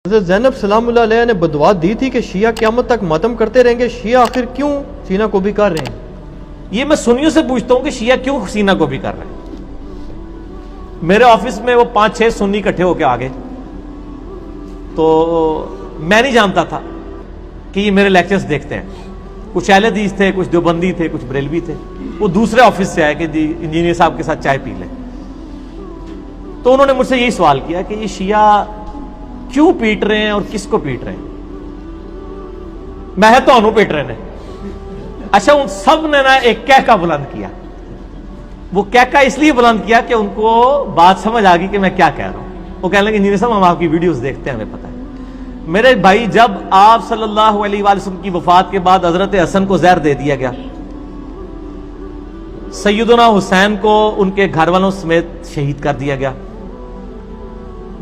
حضرت زینب سلام اللہ علیہ نے بدعا دی تھی کہ شیعہ قیامت تک ماتم کرتے رہیں گے، شیعہ آخر کیوں سینہ کو بھی کر رہے ہیں؟ یہ میں سنیوں سے پوچھتا ہوں کہ شیعہ کیوں سینہ کو بھی کر رہے ہیں؟ میرے آفس میں وہ 5-6 سنی اکٹھے ہو کے آگے، تو میں نہیں جانتا تھا کہ یہ میرے لیکچرز دیکھتے ہیں. کچھ اہل حدیث تھے، کچھ دیوبندی تھے، کچھ بریلوی تھے. وہ دوسرے آفس سے آئے کہ جی انجینئر صاحب کے ساتھ چائے پی لیں. تو انہوں نے مجھ سے یہی سوال کیا کہ یہ شیعہ کیوں پیٹ رہے ہیں اور کس کو پیٹ رہے ہیں؟ میں تو انہوں پیٹ رہے ہیں. اچھا، ان سب نے نا ایک کہکا بلند کیا. وہ کہکا اس لیے بلند کیا کہ ان کو بات سمجھ آ گئی کہ میں کیا کہہ رہا ہوں. وہ کہنے لگے انجینئر صاحب ہم آپ کی ویڈیوز دیکھتے ہیں، ہمیں پتہ ہے. میرے بھائی، جب آپ صلی اللہ علیہ وآلہ وسلم کی وفات کے بعد حضرت حسن کو زہر دے دیا گیا، سیدنا حسین کو ان کے گھر والوں سمیت شہید کر دیا گیا،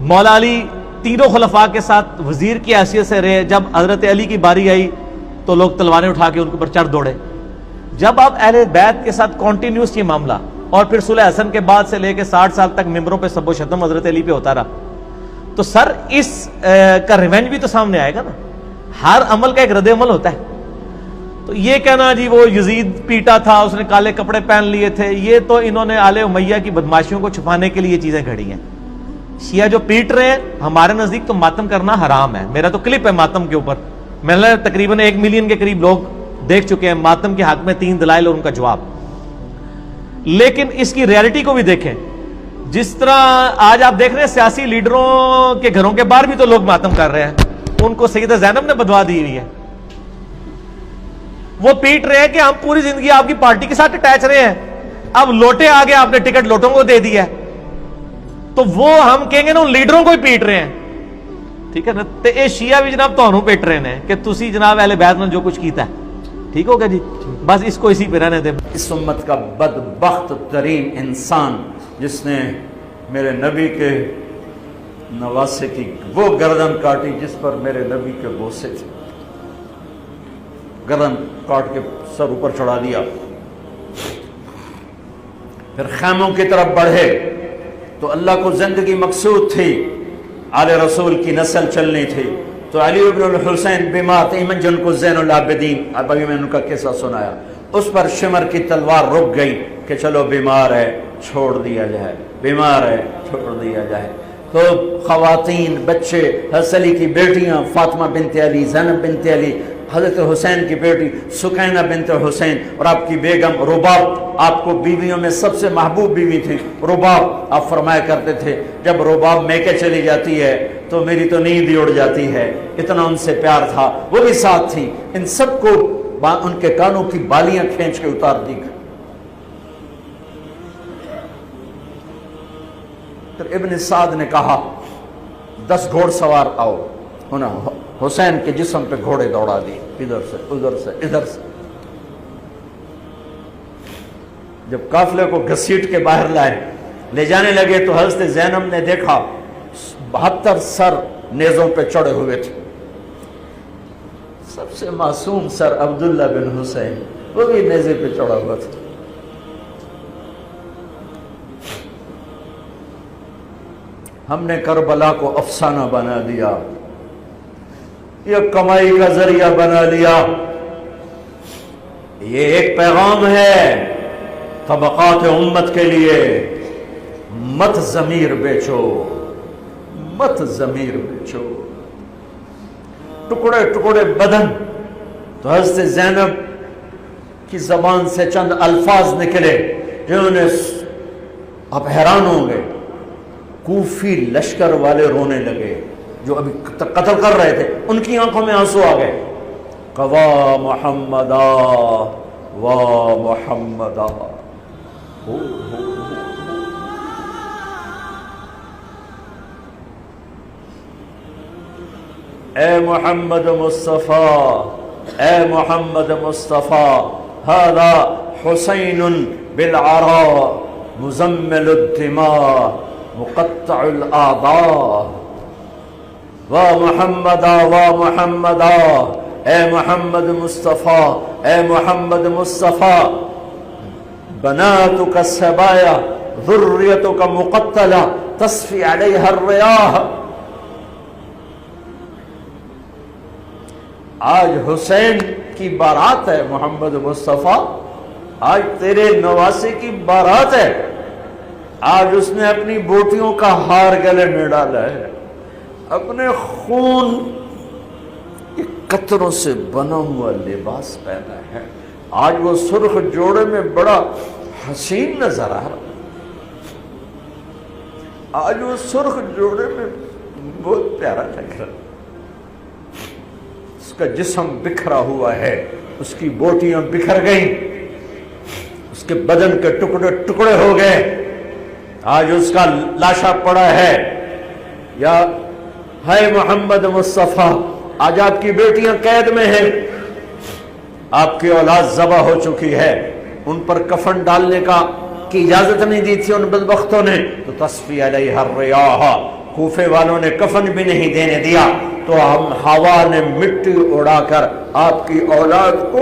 مولا علی تینوں خلفاء کے ساتھ وزیر کی حیثیت سے رہے، جب حضرت علی کی باری آئی تو لوگ تلواریں اٹھا کے ان کے اوپر چڑھ دوڑے. جب آپ اہل بیت کے ساتھ کنٹینیوس یہ معاملہ، اور پھر صلح حسن کے بعد سے لے کے 60 سال تک ممبروں پہ سب و شتم حضرت علی پہ ہوتا رہا، تو سر اس کا ریونج بھی تو سامنے آئے گا نا. ہر عمل کا ایک رد عمل ہوتا ہے. تو یہ کہنا جی وہ یزید پیٹا تھا، اس نے کالے کپڑے پہن لیے تھے، یہ تو انہوں نے آل امیہ کی بدماشیوں کو چھپانے کے لیے یہ چیزیں گھڑی ہیں. شیعہ جو پیٹ رہے ہیں، ہمارے نزدیک تو ماتم کرنا حرام ہے. میرا تو کلپ ہے ماتم کے اوپر، میں نے تقریباً 1 ملین کے قریب لوگ دیکھ چکے ہیں ماتم کے حق میں 3 دلائل اور ان کا جواب. لیکن اس کی ریالٹی کو بھی دیکھیں. جس طرح آج آپ دیکھ رہے ہیں سیاسی لیڈروں کے گھروں کے باہر بھی تو لوگ ماتم کر رہے ہیں. ان کو سیدہ زینب نے بدوا دی ہوئی ہے. وہ پیٹ رہے ہیں کہ ہم پوری زندگی آپ کی پارٹی کے ساتھ اٹیچ رہے ہیں، اب لوٹے آگے آپ نے ٹکٹ لوٹوں کو دے دیا ہے، تو وہ ہم کہیں گے نا ان لیڈروں کو ہی پیٹ رہے ہیں. ٹھیک ہے نا. تو یہ شیعہ بھی جناب تو پیٹ رہے ہیں کہ تسی جناب اہل بیت نے جو کچھ کیتا ہے. ٹھیک ہوگا جی، بس اس کو اسی پہ رہنے دیں. اس امت کا بدبخت ترین انسان جس نے میرے نبی کے نواسے کی وہ گردن کاٹی جس پر میرے نبی کے بوسے تھے، گردن کاٹ کے سر اوپر چڑھا دیا. پھر خیموں کی طرف بڑھے تو اللہ کو زندگی مقصود تھی، آل رسول کی نسل چلنی تھی. تو علی ابن الحسین بیمار تھے، ایمن جن کو زین العابدین، ابھی میں نے ان کا قصہ سنایا. اس پر شمر کی تلوار رک گئی کہ چلو بیمار ہے چھوڑ دیا جائے، بیمار ہے چھوڑ دیا جائے. تو خواتین، بچے، حضرت علی کی بیٹیاں فاطمہ بنت علی، زینب بنت علی، حضرت حسین کی بیٹی سکینہ بنت حسین، اور آپ کی بیگم رباب، آپ کو بیویوں میں سب سے محبوب بیوی تھی رباب. آپ فرمایا کرتے تھے جب رباب میکے چلی جاتی ہے تو میری تو نیند ہی اڑ جاتی ہے، اتنا ان سے پیار تھا. وہ بھی ساتھ تھی. ان سب کو ان کے کانوں کی بالیاں کھینچ کے اتار دی. پھر ابن سعد نے کہا 10 گھوڑ سوار آؤ. انہوں نے حسین کے جسم پہ گھوڑے دوڑا دی، ادھر سے ادھر سے ادھر سے. جب قافلے کو گھسیٹ کے باہر لائے لے جانے لگے تو حضرت زینب نے دیکھا 72 سر نیزوں پہ چڑھے ہوئے تھے. سب سے معصوم سر عبداللہ بن حسین، وہ بھی نیزے پہ چڑھا ہوا تھا. ہم نے کربلا کو افسانہ بنا دیا، یہ کمائی کا ذریعہ بنا لیا. یہ ایک پیغام ہے طبقات امت کے لیے، مت ضمیر بیچو، مت ضمیر بیچو. ٹکڑے ٹکڑے بدن. تو حضرت زینب کی زبان سے چند الفاظ نکلے جنہوں نے، آپ حیران ہوں گے، کوفی لشکر والے رونے لگے جو ابھی قتل کر رہے تھے، ان کی آنکھوں میں آنسو آ گئے. قوا محمدا وا محمدا. اے محمد مصطفیٰ، اے محمد مصطفیٰ، هذا حسین بالعراء مزمل الدماء مقطع الاعضاء. وا محمدا وا محمدا، اے محمد مصطفیٰ، اے محمد مصطفیٰ، بناتک السبایا ذریتک مقتلہ تصفی علیہا الریاح. آج حسین کی بارات ہے محمد مصطفیٰ، آج تیرے نواسے کی بارات ہے، آج اس نے اپنی بوٹیوں کا ہار گلے میں ڈالا ہے، اپنے خون کے قطروں سے بنا ہوا لباس پہنا ہے، آج وہ سرخ جوڑے میں بڑا حسین نظر آ رہا، آج وہ سرخ جوڑے میں بہت پیارا لگ رہا، اس کا جسم بکھرا ہوا ہے، اس کی بوٹیاں بکھر گئیں، اس کے بدن کے ٹکڑے ٹکڑے ہو گئے، آج اس کا لاشا پڑا ہے۔ یا ہے محمد مصطفیٰ، آج آپ کی بیٹیاں قید میں ہیں، آپ کی اولاد ذبح ہو چکی ہے، ان پر کفن ڈالنے کی اجازت نہیں دی تھی ان بدبختوں نے، تو تصفی علیہ الریاح، کوفے والوں نے کفن بھی نہیں دینے دیا، تو ہم ہوا نے مٹی اڑا کر آپ کی اولاد کو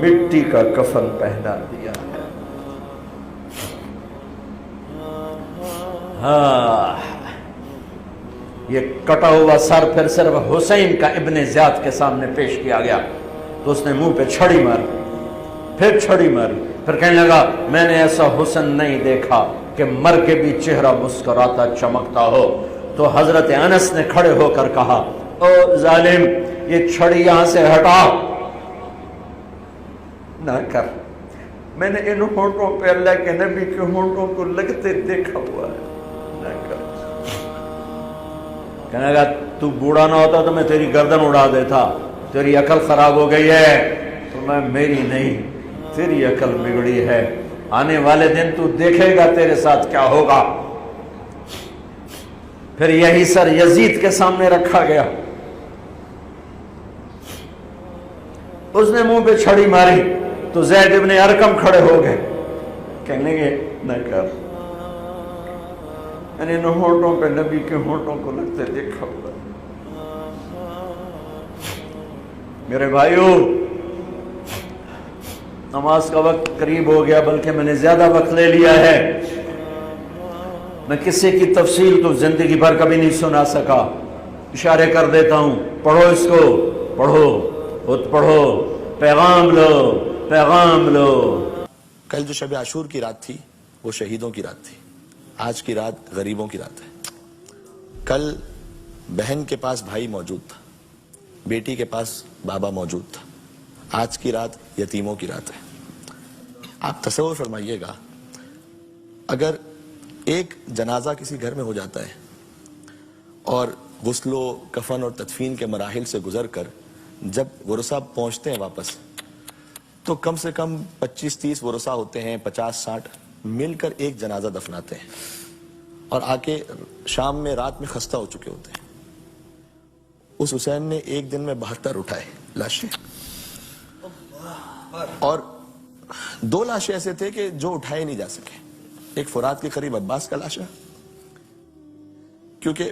مٹی کا کفن پہنا دیا ہے۔ ہاں، یہ کٹا ہوا سر پھر صرف حسین کا ابن زیاد کے سامنے پیش کیا گیا، تو اس نے منہ پہ چھڑی ماری، پھر چھڑی ماری، پھر کہنے لگا میں نے ایسا حسن نہیں دیکھا کہ مر کے بھی چہرہ مسکراتا چمکتا ہو۔ تو حضرت انس نے کھڑے ہو کر کہا او ظالم، یہ چھڑی یہاں سے ہٹا، نہ کر، میں نے ان ہونٹوں پہ اللہ کے نبی کے ہونٹوں کو لگتے دیکھا ہوا ہے، نہ کر۔ کہنے لگا تو بوڑھا نہ ہوتا تو میں تیری گردن اڑا دیتا، تیری عقل خراب ہو گئی ہے، تو میں میری نہیں تیری عقل بگڑی ہے، آنے والے دن تو دیکھے گا تیرے ساتھ کیا ہوگا۔ پھر یہی سر یزید کے سامنے رکھا گیا، اس نے منہ پہ چھڑی ماری، تو زید ابن ارقم کھڑے ہو گئے، کہنے گے نہ کر، میں نے ان ہونٹوں پہ نبی کے ہونٹوں کو لگتے دیکھا ہوا۔ میرے بھائیو، نماز کا وقت قریب ہو گیا، بلکہ میں نے زیادہ وقت لے لیا ہے، میں کسی کی تفصیل تو زندگی بھر کبھی نہیں سنا سکا، اشارے کر دیتا ہوں، پڑھو اس کو، پڑھو، خود پڑھو، پیغام لو، پیغام لو۔ کل جو شب عاشور کی رات تھی وہ شہیدوں کی رات تھی، آج کی رات غریبوں کی رات ہے۔ کل بہن کے پاس بھائی موجود تھا، بیٹی کے پاس بابا موجود تھا، آج کی رات یتیموں کی رات ہے۔ آپ تصور فرمائیے گا، اگر ایک جنازہ کسی گھر میں ہو جاتا ہے اور غسل و کفن اور تدفین کے مراحل سے گزر کر جب ورثہ پہنچتے ہیں واپس، تو کم سے کم 25-30 ورثہ ہوتے ہیں، 50-60 مل کر ایک جنازہ دفناتے ہیں، اور آ کے شام میں رات میں خستہ ہو چکے ہوتے ہیں۔ اس حسین نے ایک دن میں 72 اٹھائے لاشیں، اور 2 لاشیں ایسے تھے کہ جو اٹھائے نہیں جا سکے۔ ایک فرات کے قریب عباس کا لاشا، کیونکہ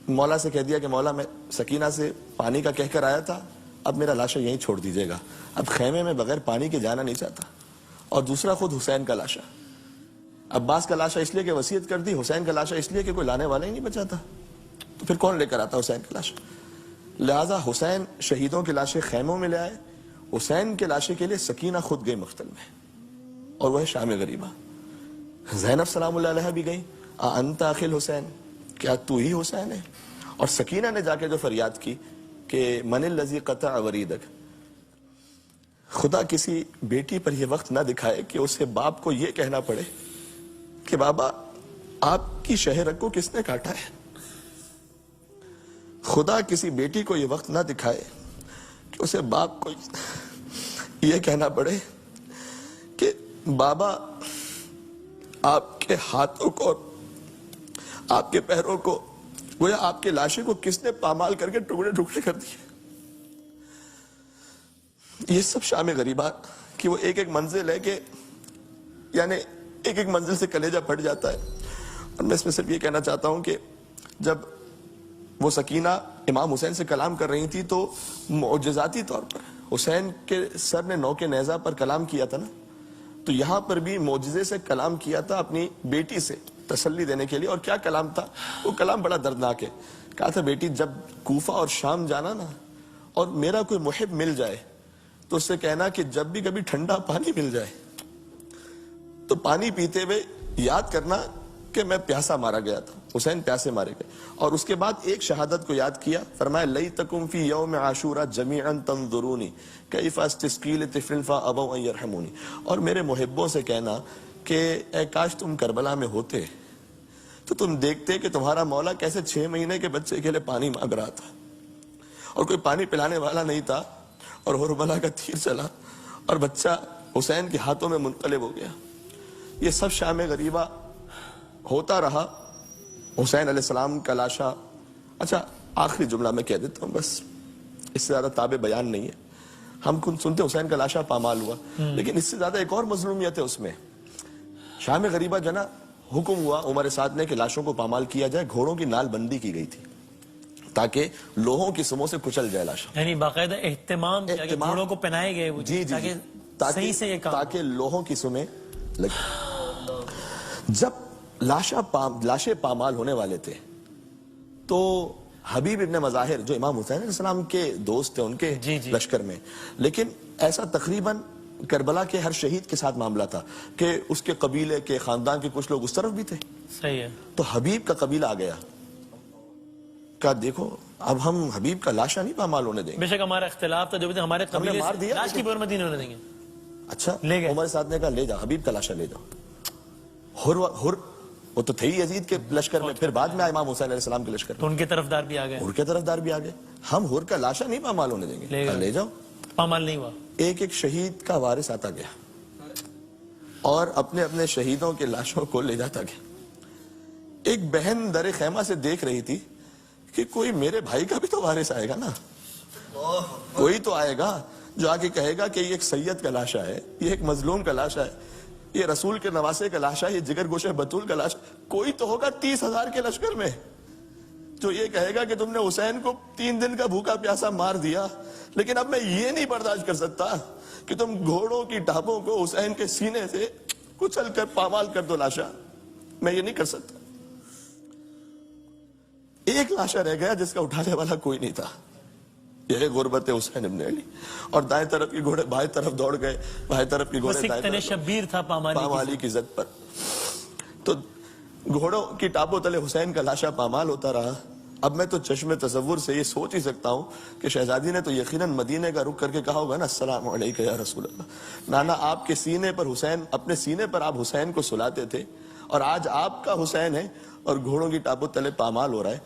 مولا سے کہہ دیا کہ مولا میں سکینہ سے پانی کا کہہ کر آیا تھا، اب میرا لاشا یہیں چھوڑ دیجیے گا، اب خیمے میں بغیر پانی کے جانا نہیں چاہتا۔ اور دوسرا خود حسین کا لاشا، عباس کا لاشا اس لیے کہ وصیت کر دی، حسین کا لاشا اس لیے کہ کوئی لانے والا ہی نہیں بچا تھا، تو پھر کون لے کر آتا حسین کا لاشا؟ لہذا حسین شہیدوں کے لاشیں خیموں میں لے آئے، حسین کے لاشے کے لیے سکینہ خود گئی مقتل میں، اور وہ ہے شام غریبہ۔ زینب سلام اللہ علیہ بھی گئی، انت اخل حسین، کیا تو ہی حسین ہے؟ اور سکینہ نے جا کے جو فریاد کی کہ من الذی قطع وریدک، خدا کسی بیٹی پر یہ وقت نہ دکھائے کہ اسے باپ کو یہ کہنا پڑے کہ بابا آپ کی شہ رگ کو کس نے کاٹا ہے۔ خدا کسی بیٹی کو یہ وقت نہ دکھائے کہ اسے باپ کو یہ کہنا پڑے کہ بابا آپ کے ہاتھوں کو، آپ کے پیروں کو، گویا آپ کے لاشے کو کس نے پامال کر کے ٹکڑے ٹکڑے کر دیے۔ یہ سب شام غریبہ کی وہ ایک ایک منزل ہے کہ یعنی ایک ایک منزل سے کلیجہ پھٹ جاتا ہے۔ اور میں اس میں صرف یہ کہنا چاہتا ہوں کہ جب وہ سکینہ امام حسین سے کلام کر رہی تھی تو معجزاتی طور پر حسین کے سر نے نوک نیزہ پر کلام کیا تھا نا، تو یہاں پر بھی معجزے سے کلام کیا تھا اپنی بیٹی سے تسلی دینے کے لیے۔ اور کیا کلام تھا؟ وہ کلام بڑا دردناک ہے۔ کہا تھا بیٹی جب کوفہ اور شام جانا نا اور میرا کوئی محب مل جائے تو اس سے کہنا کہ جب بھی کبھی ٹھنڈا پانی مل جائے تو پانی پیتے ہوئے یاد کرنا کہ میں پیاسا مارا گیا تھا، حسین پیاسے مارے گئے. اور اس کے بعد ایک شہادت کو یاد کیا، فرمایا لیتکم فی یوم عاشورا جمیعا تنظرونی کیف استسقی لطفل فابوا ان یرحمونی. اور میرے محبوں سے کہنا کہ اے کاش تم کربلا میں ہوتے تو تم دیکھتے کہ تمہارا مولا کیسے 6 مہینے کے بچے کے لیے پانی مانگ رہا تھا اور کوئی پانی پلانے والا نہیں تھا اور ہربلا کا تیر چلا اور بچہ حسین کے ہاتھوں میں منقلب ہو گیا. یہ سب شام غریبہ ہوتا رہا. حسین علیہ السلام کا لاشا، اچھا آخری جملہ میں کہہ دیتا ہوں، بس اس سے زیادہ تابع بیان نہیں ہے. ہم کن سنتے حسین کا لاشا پامال ہوا، لیکن اس سے زیادہ ایک اور مظلومیت ہے اس میں. شام غریبہ جنا حکم ہوا عمر سعد نے کہ لاشوں کو پامال کیا جائے، گھوڑوں کی نال بندی کی گئی تھی تاکہ لوہوں کی سموں سے کچل جائے لاشا. یعنی باقاعدہ اہتمام کیا کہ گھوڑوں کو پہنائے گئے وہ جی تاکہ صحیح سے یہ کام تاکہ لوہوں کی سمیں لگے. جب لاشیں پامال ہونے والے تھے تو حبیب ابن مظاہر جو امام حسین علیہ السلام کے دوست تھے ان کے لشکر میں، لیکن ایسا تقریباً کربلا کے ہر شہید کے ساتھ معاملہ تھا کہ اس کے قبیلے کے خاندان کے کچھ لوگ اس طرف بھی تھے. صحیح ہے. تو حبیب کا قبیلہ آ گیا، کہا دیکھو اب ہم حبیب کا لاشا نہیں پامال ہونے دیں گے. بے شک ہمارا اختلاف تھا، جو بھی ہمارے قبیلے مار دیا لاش کی برمدی نہیں ہونے دیں گے. اچھا لے گئے. عمر سعد نے کہا لے جاؤ حبیب کا لاشا لے جاؤ. ہر وہ تو تھے ہی یزید کے لشکر میں، پھر بعد میں امام حسین علیہ السلام کے لشکر میں، تو ان کے طرفدار بھی آ گئے. ہر کے طرفدار بھی آ گئے. ہم ہر کا لاشا نہیں پامال ہونے دیں گے، لے جاؤ. پامال نہیں ہوا. ایک ایک شہید کا وارث آتا گیا اور اپنے اپنے شہیدوں کے لاشوں کو لے جاتا گیا. ایک بہن در خیمہ سے دیکھ رہی تھی کہ کوئی میرے بھائی کا بھی تو وارث آئے گا نا، کوئی تو آئے گا جو آگے کہے گا کہ یہ ایک سید کا لاشا ہے، یہ ایک مظلوم کا لاشا ہے، یہ رسول کے نواسے کا لاشا ہے، یہ جگر گوشہ بطول کا لاشا. کوئی تو ہوگا 30,000 کے لشکر میں جو یہ کہے گا کہ تم نے حسین کو 3 دن کا بھوکا پیاسا مار دیا، لیکن اب میں یہ نہیں برداشت کر سکتا کہ تم گھوڑوں کی ٹاپوں کو حسین کے سینے سے کچل کر پامال کر دو لاشا. میں یہ نہیں کر سکتا. ایک لاشا رہ گیا جس کا اٹھانے والا کوئی نہیں تھا، یہ غربت حسین ابن علی. اور دائیں طرف کے گھوڑے بائیں طرف دوڑ گئے، بائیں طرف کے گھوڑے دائیں طرف. شبیر تھا پامالی کی ضد پر. تو گھوڑوں کی ٹاپوں تلے حسین کا لاشا پامال ہوتا رہا. اب میں تو چشم تصور سے یہ سوچ ہی سکتا ہوں کہ شہزادی نے تو یقیناً مدینے کا رخ کر کے کہا ہوگا نا السلام علیکم یا رسول اللہ. نانا آپ کے سینے پر حسین، اپنے سینے پر آپ حسین کو سلاتے تھے اور آج آپ کا حسین ہے اور گھوڑوں کی ٹاپوں تلے پامال ہو رہا ہے.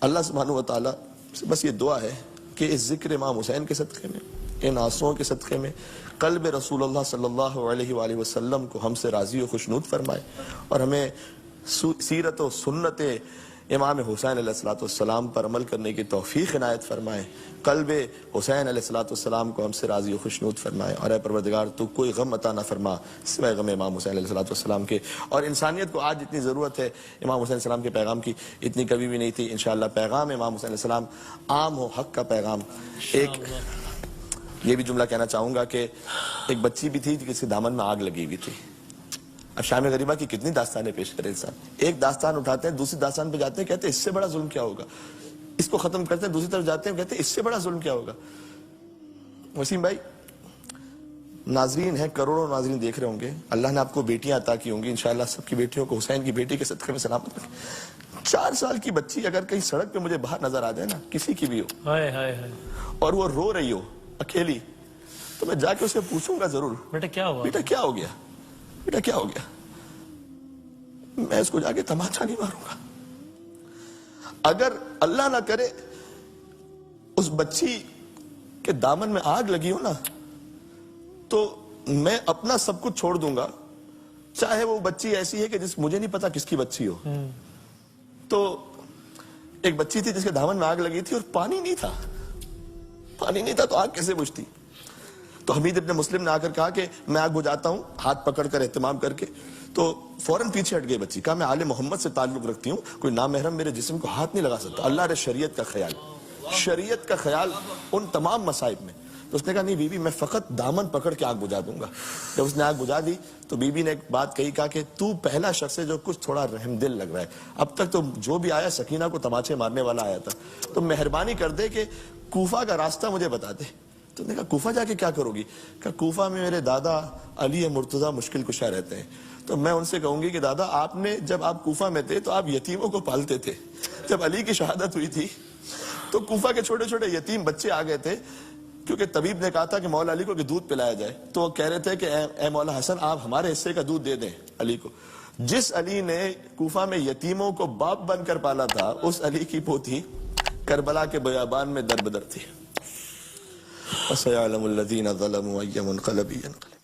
اللہ سبحانہ و تعالیٰ سے بس یہ دعا ہے کہ اس ذکر امام حسین کے صدقے میں، ان آنسوؤں کے صدقے میں قلب رسول اللہ صلی اللہ علیہ وآلہ وسلم کو ہم سے راضی و خوشنود فرمائے اور ہمیں سیرت و سنت امام حسین علیہ السلام پر عمل کرنے کی توفیق عنایت فرمائے. قلب حسین علیہ السلام کو ہم سے راضی و خوشنود فرمائے. اور اے پروردگار تو کوئی غم عطا نہ فرما سوائے غم امام حسین علیہ السلام کے. اور انسانیت کو آج اتنی ضرورت ہے امام حسین السلام کے پیغام کی، اتنی کبھی بھی نہیں تھی. انشاءاللہ پیغام امام حسین علیہ السلام عام ہو، حق کا پیغام. ایک یہ بھی جملہ کہنا چاہوں گا کہ ایک بچی بھی تھی جس کے دامن میں آگ لگی ہوئی تھی. اب شام غریبہ کی کتنی داستانیں پیش کرے انسان. ایک داستان اٹھاتے ہیں، دوسری داستان پہ جاتے ہیں، کہتے ہیں اس سے بڑا ظلم کیا ہوگا. اس کو ختم کرتے ہیں، دوسری طرف جاتے ہیں، کہتے ہیں اس سے بڑا ظلم کیا ہوگا. وسیم بھائی، ناظرین ہیں، کروڑوں ناظرین دیکھ رہے ہوں گے. اللہ نے آپ کو بیٹیاں عطا کی ہوں گی، انشاءاللہ سب کی بیٹیوں کو حسین کی بیٹی کے صدقے میں سلامت رکھے. 4 سال کی بچی اگر کہیں سڑک پہ مجھے باہر نظر آ جائے نا، کسی کی بھی ہو، اور وہ رو رہی ہو اکیلی، تو میں جا کے اسے پوچھوں گا ضرور، بیٹا کیا ہوا، بیٹا کیا ہو گیا، بیٹا کیا ہو گیا. میں اس کو جا کے تماچا نہیں ماروں گا. اگر اللہ نہ کرے اس بچی کے دامن میں آگ لگی ہو نا، تو میں اپنا سب کچھ چھوڑ دوں گا، چاہے وہ بچی ایسی ہے کہ مجھے نہیں پتا کس کی بچی ہو. تو ایک بچی تھی جس کے دامن میں آگ لگی تھی اور پانی نہیں تھا. پانی نہیں تھا تو آگ کیسے بجھتی. تو حمید ابن مسلم نے آ کر کہا کہ میں آگ بجھاتا ہوں، ہاتھ پکڑ کر اہتمام کر کے. تو فوراً پیچھے ہٹ گئی بچی. کہا میں آل محمد سے تعلق رکھتی ہوں، کوئی نامحرم میرے جسم کو ہاتھ نہیں لگا سکتا. اللہ رے شریعت کا خیال، شریعت کا خیال ان تمام مصائب میں. تو تو اس نے کہا نہیں بی بی میں فقط دامن پکڑ کے آگ بجھا دوں گا. جب اس نے آگ بجھا دی تو بی بی نے ایک بات کہی, کہا کہ تو پہلا شخص ہے جو کچھ تھوڑا رحم دل لگ رہا ہے, اب تک تو جو بھی آیا سکینہ کو تماچے مارنے والا آیا تھا, تو مہربانی کر دے کہ کوفہ کا راستہ مجھے بتا دے. تو نے کہا کوفہ جا کے کیا کرو گی؟ کہ کوفہ میں میرے دادا علی مرتضیٰ مشکل کشا رہتے ہیں, تو میں ان سے کہوں گی کہ دادا آپ نے جب آپ کوفہ میں تھے تو آپ یتیموں کو پالتے تھے, جب علی کی شہادت ہوئی تھی تو کوفہ کے چھوٹے چھوٹے یتیم بچے آ گئے تھے, کیونکہ طبیب نے کہا تھا کہ مولا علی کو کہ دودھ پلایا جائے, تو وہ کہہ رہے تھے کہ اے مولا حسن آپ ہمارے حصے کا دودھ دے دیں علی کو. جس علی نے کوفہ میں یتیموں کو باپ بن کر پالا تھا, اس علی کی پوتی کربلا کے بیابان میں دربدر تھی. وَسَيَعْلَمُ الَّذِينَ ظَلَمُوا أَيَّ مُنْقَلَبٍ يَنقَلِبُونَ.